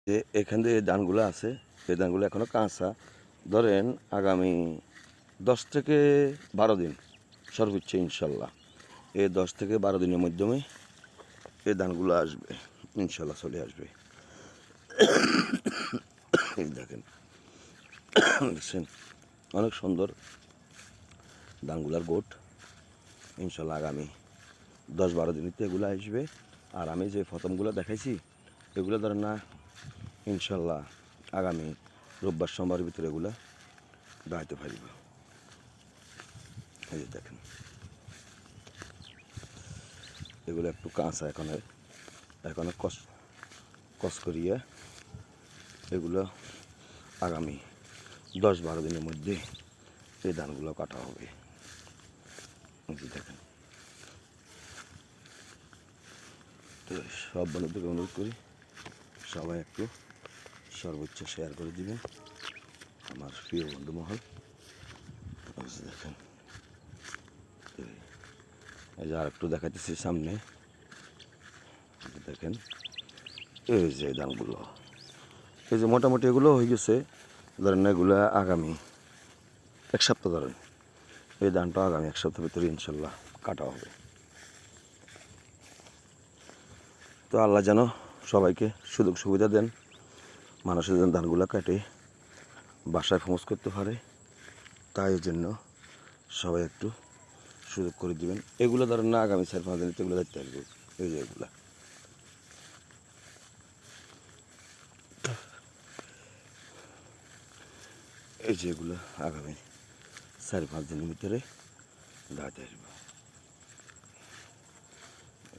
যে এখান থেকে ধানগুলো আছে, এই ধানগুলো এখনও কাঁচা। ধরেন আগামী 10 থেকে 12 দিন সর্বোচ্চ ইনশাল্লাহ, এই 10 থেকে 12 দিনের মাধ্যমে এই ধানগুলো আসবে ইনশাল্লাহ, চলে আসবে। এই দেখেন, দেখছেন অনেক সুন্দর ধানগুলার গোট। ইনশাল্লাহ আগামী 10-12 দিনেতে এগুলো আসবে। আর আমি যে প্রথমগুলো দেখাইছি এগুলো ধরেন না ইনশাল্লাহ আগামী রোববার সোমবার ভিতরে এগুলো দাঁড়াতে পারিব। এই যে দেখেন, এগুলো একটু কাঁচা, এখনো কস করিয়া এগুলো আগামী 10-12 দিনের মধ্যে এই ধানগুলো কাটা হবে। দেখেন, তো সব বন্ধুদেরকে অনুরোধ করি সবাই একটু সর্বোচ্চ শেয়ার করে দিবেন আমার প্রিয় বন্ধু মহল। দেখেন, এই যে আর একটু দেখাইতেছি সামনে, দেখেন এই যে ধানগুলো, এই যে মোটামুটি এগুলো হয়ে গেছে। ধরেন এগুলো আগামী 1 সপ্তাহ, ধরেন এই ধানটা আগামী 1 সপ্তাহ ভিতরে ইনশাল্লাহ কাটা হবে। তো আল্লাহ যেন সবাইকে সুযোগ সুবিধা দেন, মানুষের যেন ধানগুলো কাটে বাসায় ফোমস করতে পারে, তাই জন্য সবাই একটু সুযোগ করে দিবেন। এগুলো ধরেন না আগামী 4-5 দিন এগুলো দেখতে আসবে। এই যে এগুলা, এই যে এগুলো আগামী 4-5 দিনের ভিতরে দাঁড়াতে আসবে।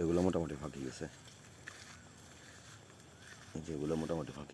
এগুলো মোটামুটি ফাঁকি গেছে, যেগুলো মোটামুটি ফাঁকি।